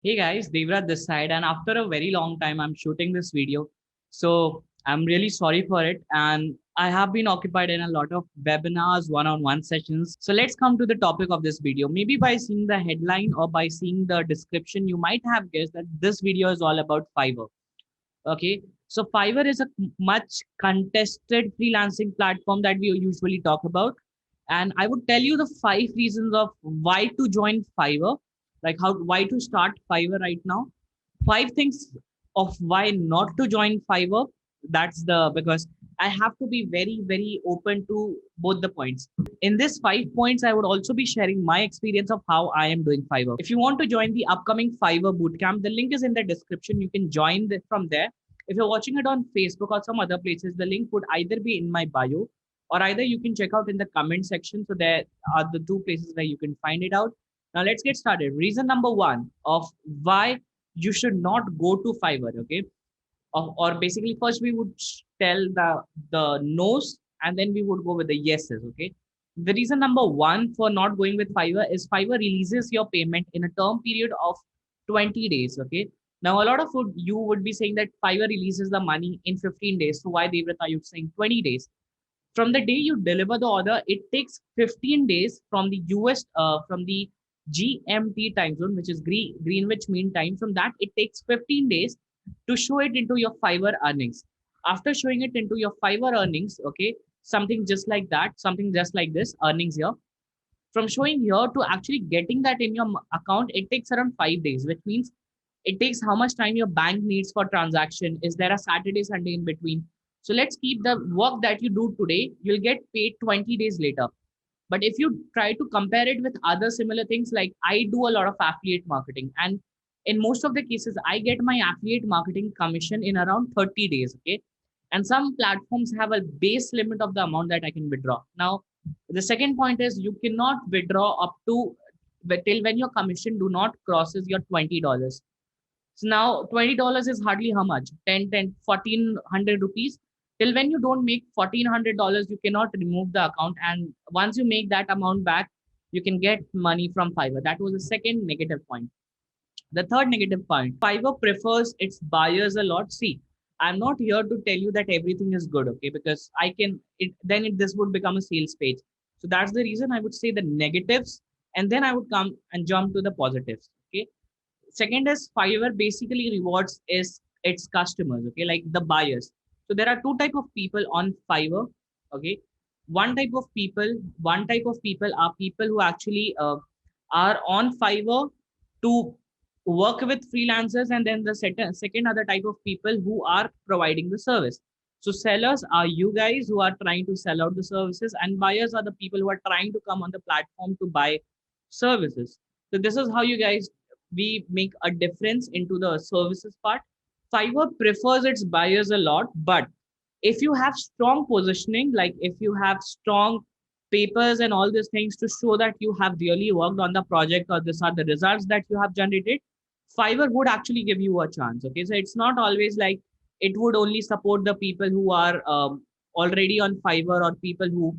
Hey guys, Devrat this side, and after a very long time, I'm shooting this video. So I'm really sorry for it. And I have been occupied in a lot of webinars, one on one sessions. So let's come to the topic of this video. Maybe by seeing the headline or by seeing the description, you might have guessed that this video is all about Fiverr. Okay. So Fiverr is a much contested freelancing platform that we usually talk about. And I would tell you the 5 reasons of why to join Fiverr, like why to start Fiverr right now. 5 things of why not to join Fiverr. Because I have to be very, very open to both the points. In this 5 points, I would also be sharing my experience of how I am doing Fiverr. If you want to join the upcoming Fiverr bootcamp, the link is in the description. You can join from there. If you're watching it on Facebook or some other places, the link would either be in my bio or either you can check out in the comment section. So there are the two places where you can find it out. Now let's get started. Reason number one of why you should not go to Fiverr. Okay, or basically first we would tell the no's and then we would go with the yeses. Okay, the reason number one for not going with Fiverr is Fiverr releases your payment in a term period of 20 days. Okay, now a lot of you would be saying that Fiverr releases the money in 15 days, so why, Devrat, are you saying 20 days? From the day you deliver the order, it takes 15 days from the US, from the GMT time zone, which is Greenwich Mean Time. From that, it takes 15 days to show it into your Fiverr earnings. After showing it into your Fiverr earnings, okay, something just like that, something just like this, earnings here. From showing here to actually getting that in your account, it takes around 5 days, which means it takes how much time your bank needs for transaction. Is there a Saturday, Sunday in between? So let's keep the work that you do today, you'll get paid 20 days later. But if you try to compare it with other similar things, like I do a lot of affiliate marketing, and in most of the cases, I get my affiliate marketing commission in around 30 days. Okay. And some platforms have a base limit of the amount that I can withdraw. Now, the second point is you cannot withdraw up to but till when your commission do not crosses your $20. So now $20 is hardly how much? 1,400 rupees. Till when you don't make $1,400, you cannot remove the account. And once you make that amount back, you can get money from Fiverr. That was the second negative point. The third negative point, Fiverr prefers its buyers a lot. See, I'm not here to tell you that everything is good, okay? Because this would become a sales page. So that's the reason I would say the negatives, and then I would come and jump to the positives. Okay. Second is Fiverr basically rewards is its customers, okay, like the buyers. So there are two type of people on Fiverr. Okay, one type of people are people who actually are on Fiverr to work with freelancers, and then the second other type of people who are providing the service. So sellers are you guys who are trying to sell out the services, and buyers are the people who are trying to come on the platform to buy services. So this is how you guys we make a difference into the services part. Fiverr prefers its buyers a lot, but if you have strong positioning, like if you have strong papers and all these things to show that you have really worked on the project or these are the results that you have generated, Fiverr would actually give you a chance. Okay, so it's not always like it would only support the people who are already on Fiverr or people who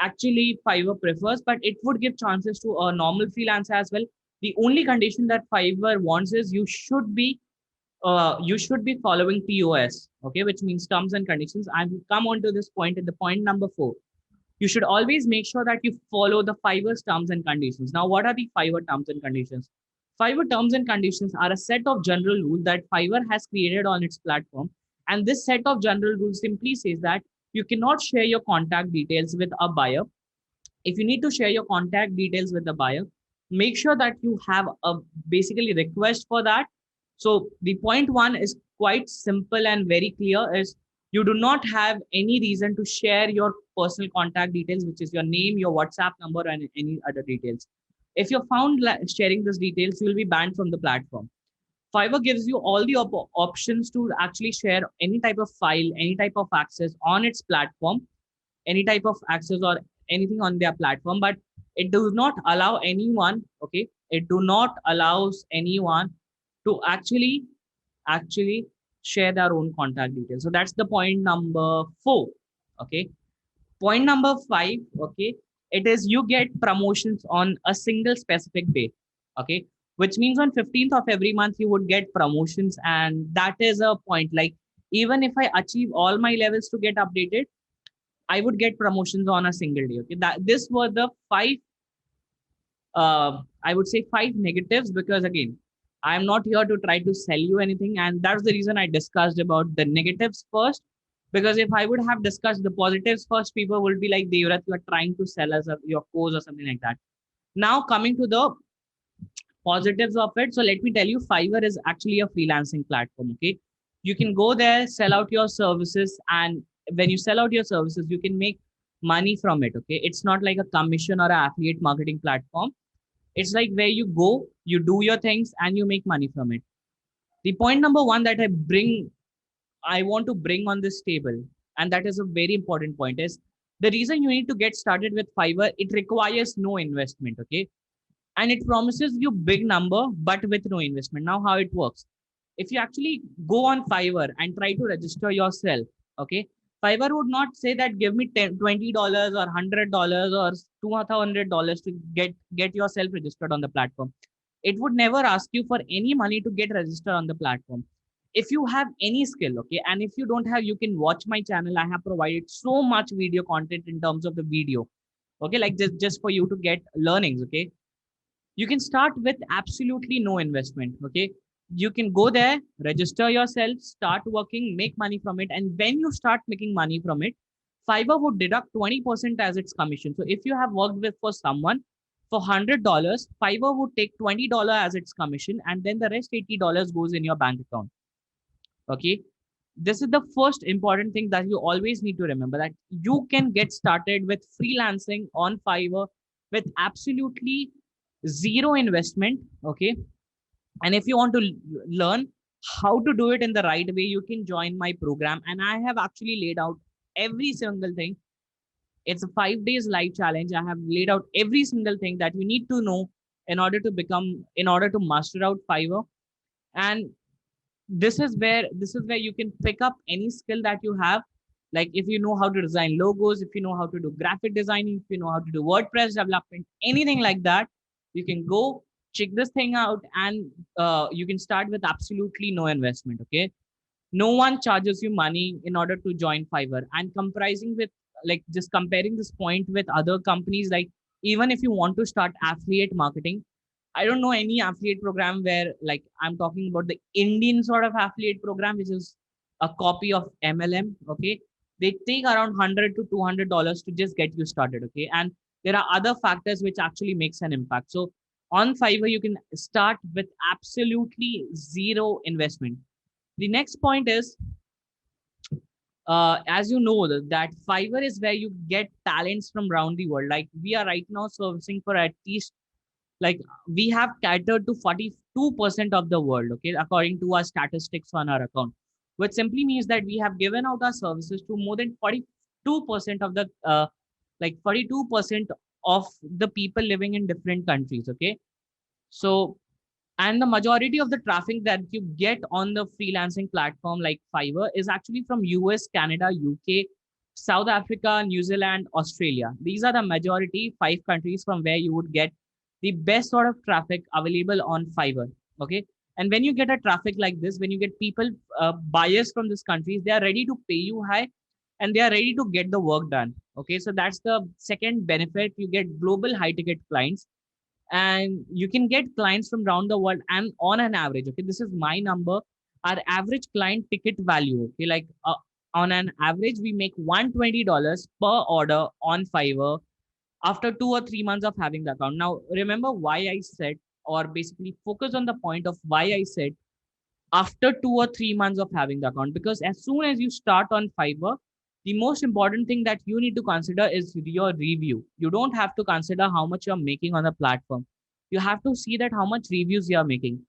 actually Fiverr prefers, but it would give chances to a normal freelancer as well. The only condition that Fiverr wants is you should be following TOS, okay, which means terms and conditions. I will come on to this point in the point number 4. You should always make sure that you follow the Fiverr's terms and conditions. Now, what are the Fiverr terms and conditions? Fiverr terms and conditions are a set of general rules that Fiverr has created on its platform. And this set of general rules simply says that you cannot share your contact details with a buyer. If you need to share your contact details with the buyer, make sure that you have a basically request for that. So the point one is quite simple and very clear is you do not have any reason to share your personal contact details, which is your name, your WhatsApp number, and any other details. If you're found sharing these details, you will be banned from the platform. Fiverr gives you all the options to actually share any type of file, any type of access on its platform, any type of access or anything on their platform, but it does not allow anyone, okay, it do not allows anyone to actually share their own contact details. So that's the point number 4. Okay, point number 5, okay, it is you get promotions on a single specific day. Okay, which means on 15th of every month you would get promotions. And that is a point. Like, even if I achieve all my levels to get updated, I would get promotions on a single day. Okay, that this were the five, I would say five negatives, because again, I'm not here to try to sell you anything, and that's the reason I discussed about the negatives first. Because if I would have discussed the positives first, people would be like, Devrat, you are trying to sell us your course or something like that. Now coming to the positives of it. So let me tell you, Fiverr is actually a freelancing platform. Okay, you can go there, sell out your services, and when you sell out your services, you can make money from it. Okay, it's not like a commission or an affiliate marketing platform. It's like where you go, you do your things, and you make money from it. The point number one that I want to bring on this table, and that is a very important point, is the reason you need to get started with Fiverr. It requires no investment. Okay, and it promises you big number, but with no investment. Now, how it works? If you actually go on Fiverr and try to register yourself, okay, Fiverr would not say that give me $20 or $100 or $200 to get yourself registered on the platform. It would never ask you for any money to get registered on the platform. If you have any skill, okay, and if you don't have, you can watch my channel. I have provided so much video content in terms of the video, okay, like just for you to get learnings, okay. You can start with absolutely no investment. Okay, you can go there, register yourself, start working, make money from it, and when you start making money from it, Fiverr would deduct 20% as its commission. So if you have worked with for someone for $100, Fiverr would take $20 as its commission, and then the rest $80 goes in your bank account. Okay, this is the first important thing that you always need to remember, that you can get started with freelancing on Fiverr with absolutely zero investment. Okay, and if you want to learn how to do it in the right way, you can join my program, and I have actually laid out every single thing. It's a 5 days live challenge. I have laid out every single thing that you need to know in order to master out Fiverr. And this is where you can pick up any skill that you have. Like, if you know how to design logos, if you know how to do graphic designing, if you know how to do WordPress development, anything like that, you can go check this thing out, and you can start with absolutely no investment. Okay, no one charges you money in order to join Fiverr. And comprising with, like, just comparing this point with other companies, like, even if you want to start affiliate marketing, I don't know any affiliate program where, like, I'm talking about the Indian sort of affiliate program, which is a copy of MLM. Okay, they take around $100 to $200 to just get you started. Okay, and there are other factors which actually makes an impact. So on Fiverr, you can start with absolutely zero investment. The next point is, as you know, that Fiverr is where you get talents from around the world. Like, we are right now servicing for at least, like, we have catered to 42% of the world. Okay, according to our statistics on our account, which simply means that we have given out our services to more than 42% of the 42% of the people living in different countries. Okay, so, and the majority of the traffic that you get on the freelancing platform like Fiverr is actually from US, Canada, UK, South Africa, New Zealand, Australia. These are the majority 5 countries from where you would get the best sort of traffic available on Fiverr. Okay, and when you get a traffic like this, when you get people, buyers from these countries, they are ready to pay you high, and they are ready to get the work done. Okay, so that's the second benefit. You get global high ticket clients, and you can get clients from around the world. And on an average, okay, this is my number, our average client ticket value, okay, like, on an average we make $120 per order on Fiverr after 2 or 3 months of having the account. Now remember why I said, or basically focus on the point of why I said after 2 or 3 months of having the account, because as soon as you start on Fiverr, the most important thing that you need to consider is your review. You don't have to consider how much you're making on the platform. You have to see that how much reviews you are making.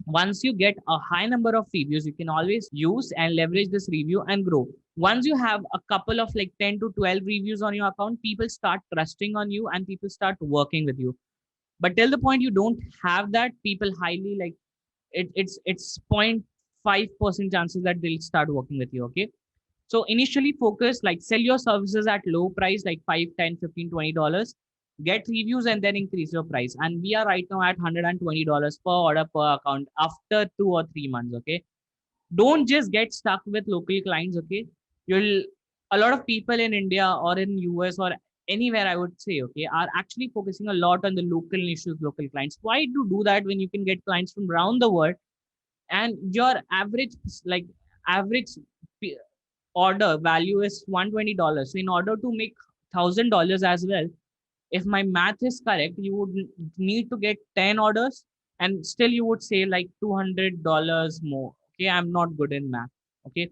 Once you get a high number of reviews, you can always use and leverage this review and grow. Once you have a couple of like 10 to 12 reviews on your account, people start trusting on you and people start working with you. But till the point you don't have that, people highly like it's 0.5% chances that they'll start working with you. Okay, so initially focus, like, sell your services at low price, like 5, 10, 15, $20. get reviews, and then increase your price. And we are right now at $120 per order per account after 2 or 3 months. Okay, don't just get stuck with local clients. Okay, you'll a lot of people in India or in US or anywhere, I would say, okay, are actually focusing a lot on the local issues, local clients. Why do that when you can get clients from around the world, and your average p- order value is $120? So in order to make $1,000 as well, if my math is correct, you would need to get 10 orders, and still you would save like $200 more. Okay, I'm not good in math. Okay,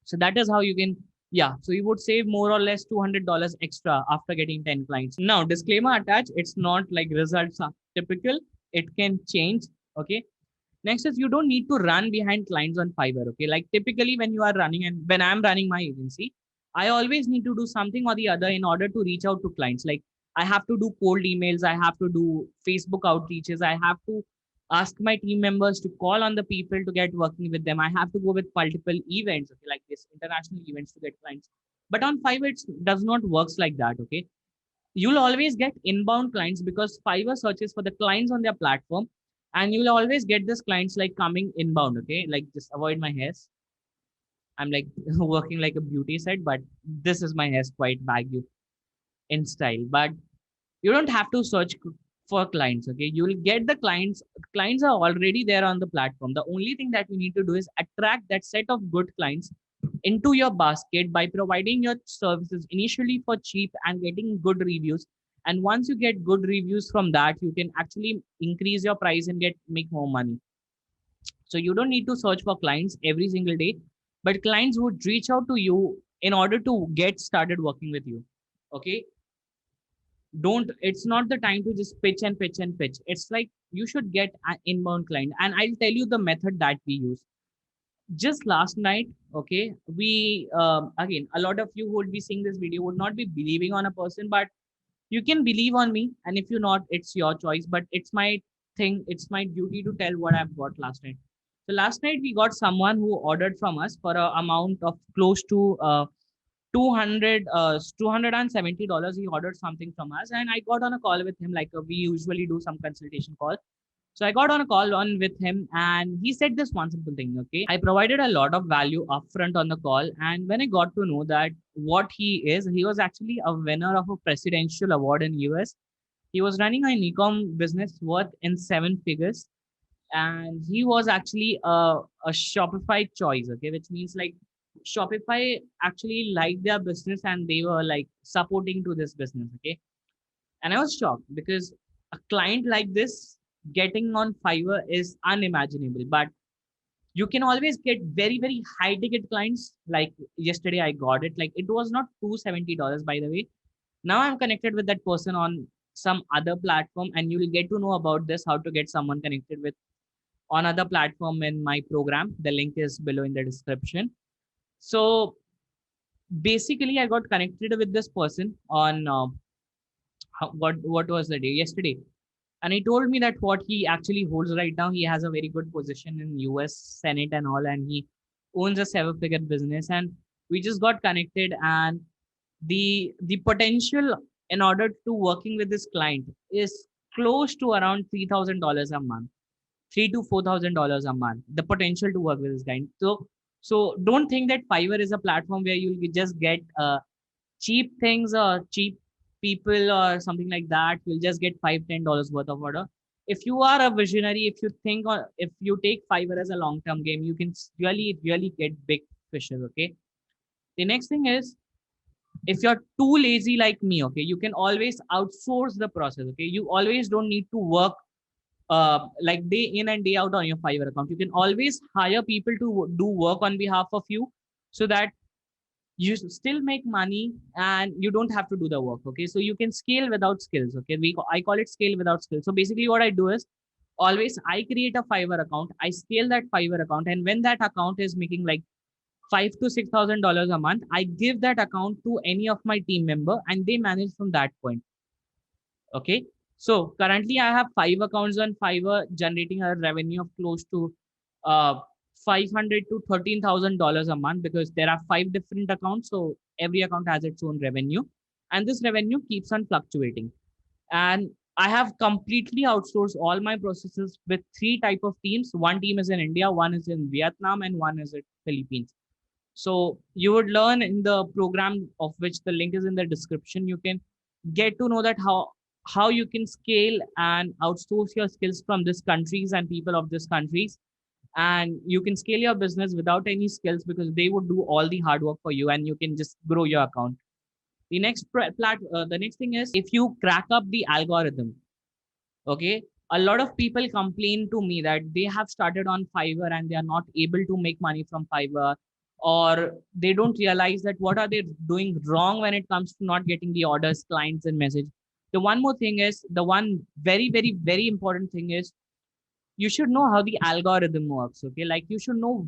so that is how you can, yeah. So you would save more or less $200 extra after getting 10 clients. Now, disclaimer attached, it's not like results are typical. It can change. Okay. Next is you don't need to run behind clients on Fiverr. Okay. Like typically when you are running and when I'm running my agency, I always need to do something or the other in order to reach out to clients. Like I have to do cold emails, I have to do Facebook outreaches, I have to ask my team members to call on the people to get working with them. I have to go with multiple events, okay, like this international events to get clients. But on Fiverr, it does not works like that. Okay. You'll always get inbound clients because Fiverr searches for the clients on their platform, and you'll always get this clients like coming inbound. Okay. Like just avoid my hairs. I'm like working like a beauty set, but this is my hair's quite baggy in style. But you don't have to search for clients. Okay. You'll get the clients. Clients are already there on the platform. The only thing that you need to do is attract that set of good clients into your basket by providing your services initially for cheap and getting good reviews. And once you get good reviews from that, you can actually increase your price and get make more money. So you don't need to search for clients every single day, but clients would reach out to you in order to get started working with you. Okay. Don't, it's not the time to just pitch and pitch and pitch. It's like you should get an inbound client. And I'll tell you the method that we use. Just last night, okay, we again, a lot of you who would be seeing this video would not be believing on a person, but you can believe on me, and if you're not, it's your choice. But it's my thing, it's my duty to tell what I've got last night. So last night we got someone who ordered from us for a amount of close to 200 $270. He ordered something from us, and I got on a call with him, like we usually do some consultation call. So I got on a call on with him, and he said this one simple thing. Okay, I provided a lot of value upfront on the call, and when I got to know that what he was actually a winner of a presidential award in US. He was running an e-com business worth in 7 figures, and he was actually a Shopify choice. Okay, which means like Shopify actually liked their business and they were like supporting to this business. Okay, and I was shocked because a client like this getting on Fiverr is unimaginable. But you can always get very, very high ticket clients. Like yesterday, I got it. Like it was not $270, by the way. Now I'm connected with that person on some other platform, and you'll get to know about this, how to get someone connected with on other platform in my program. The link is below in the description. So basically, I got connected with this person on what was the day yesterday, and he told me that what he actually holds right now, he has a very good position in US Senate and all, and he owns a 7 figure business. And we just got connected, and the potential in order to working with this client is close to around $3,000 a month, $3 to $4,000 a month, the potential to work with this guy. So don't think that Fiverr is a platform where you just get cheap things or cheap people or something like that. You'll just get $5-10 worth of order. If you are a visionary, if you think, or if you take Fiverr as a long-term game, you can really get big fishes. Okay. The next thing is, if you're too lazy like me, okay, you can always outsource the process. Okay, you always don't need to work like day in and day out on your Fiverr account. You can always hire people to do work on behalf of you, so that you still make money and you don't have to do the work. Okay, so you can scale without skills. Okay, I call it scale without skills. So basically what I do is, always I create a Fiverr account, I scale that Fiverr account, and when that account is making like $5,000 to $6,000 a month, I give that account to any of my team member and they manage from that point. Okay, so currently I have 5 accounts on Fiverr generating a revenue of close to 500 to $13,000 a month, because there are 5 different accounts, so every account has its own revenue. and this revenue keeps on fluctuating. And I have completely outsourced all my processes with three type of teams. One team is in India, one is in Vietnam, and one is in Philippines. So you would learn in the program, of which the link is in the description. You can get to know that how you can scale and outsource your skills from these countries and people of these countries, and you can scale your business without any skills because they would do all the hard work for you, and you can just grow your account. The next thing is, if you crack up the algorithm. Okay, a lot of people complain to me that they have started on Fiverr and they are not able to make money from Fiverr, or they don't realize that what are they doing wrong when it comes to not getting the orders, clients, and message. The one more thing is, the one very, very, very important thing is, you should know how the algorithm works. Okay, like you should know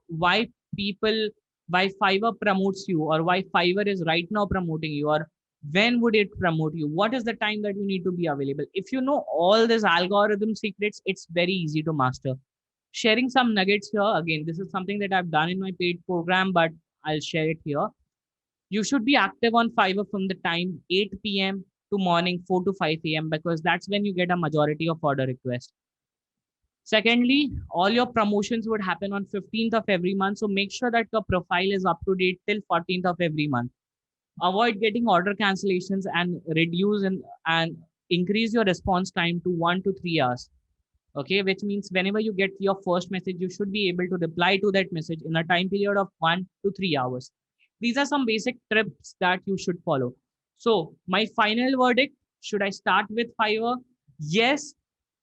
why people, why Fiverr promotes you, or why Fiverr is right now promoting you, or when would it promote you, what is the time that you need to be available. If you know all these algorithm secrets, it's very easy to master. Sharing some nuggets here, again, this is something that I've done in my paid program, but I'll share it here. You should be active on Fiverr from the time 8 p.m. to morning 4 to 5 a.m. because that's when you get a majority of order requests. Secondly, all your promotions would happen on 15th of every month. So make sure that your profile is up to date till 14th of every month. Avoid getting order cancellations and reduce and increase your response time to 1 to 3 hours. Okay, which means whenever you get your first message, you should be able to reply to that message in a time period of 1 to 3 hours. These are some basic tips that you should follow. So my final verdict, should I start with Fiverr? Yes,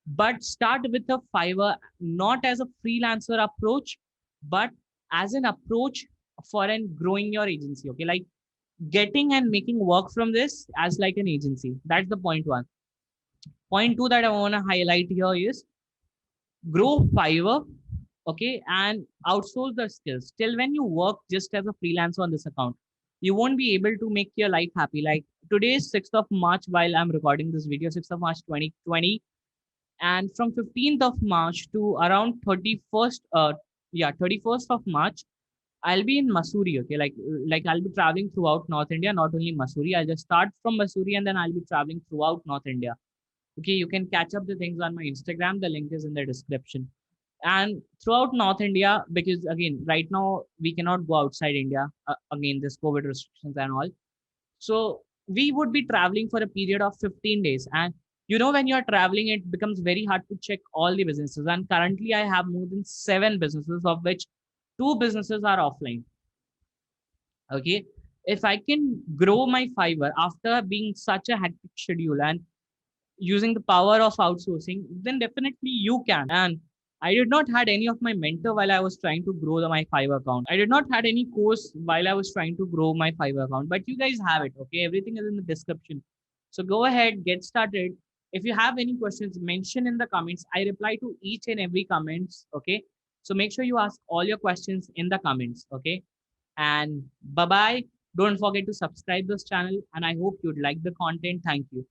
but start with the Fiverr not as a freelancer approach, but as an approach for and growing your agency. Okay, like getting and making work from this as like an agency. That's the point one. Point two that I want to highlight here is grow Fiverr, okay, and outsource the skills. Till when you work just as a freelancer on this account, you won't be able to make your life happy. Like today is 6th of March while I'm recording this video, 6th of March 2020. And from 15th of March to around 31st, 31st of March, I'll be in Mussoorie. Okay, like I'll be traveling throughout North India, not only Mussoorie. I'll just start from Mussoorie and then I'll be traveling throughout North India. Okay, you can catch up the things on my Instagram. The link is in the description. And throughout North India, because again, right now we cannot go outside India. Again, this COVID restrictions and all. So we would be traveling for a period of 15 days. And when you're traveling, it becomes very hard to check all the businesses. And currently, I have more than 7 businesses, of which 2 businesses are offline. Okay. If I can grow my Fiverr after being such a hectic schedule and using the power of outsourcing, then definitely you can. And I did not had any of my mentor while I was trying to grow my Fiverr account. I did not had any course while I was trying to grow my Fiverr account, but you guys have it. Okay. Everything is in the description. So go ahead, get started. If you have any questions, mention in the comments. I reply to each and every comments. Okay. So make sure you ask all your questions in the comments. Okay. And bye bye. Don't forget to subscribe this channel. And I hope you'd like the content. Thank you.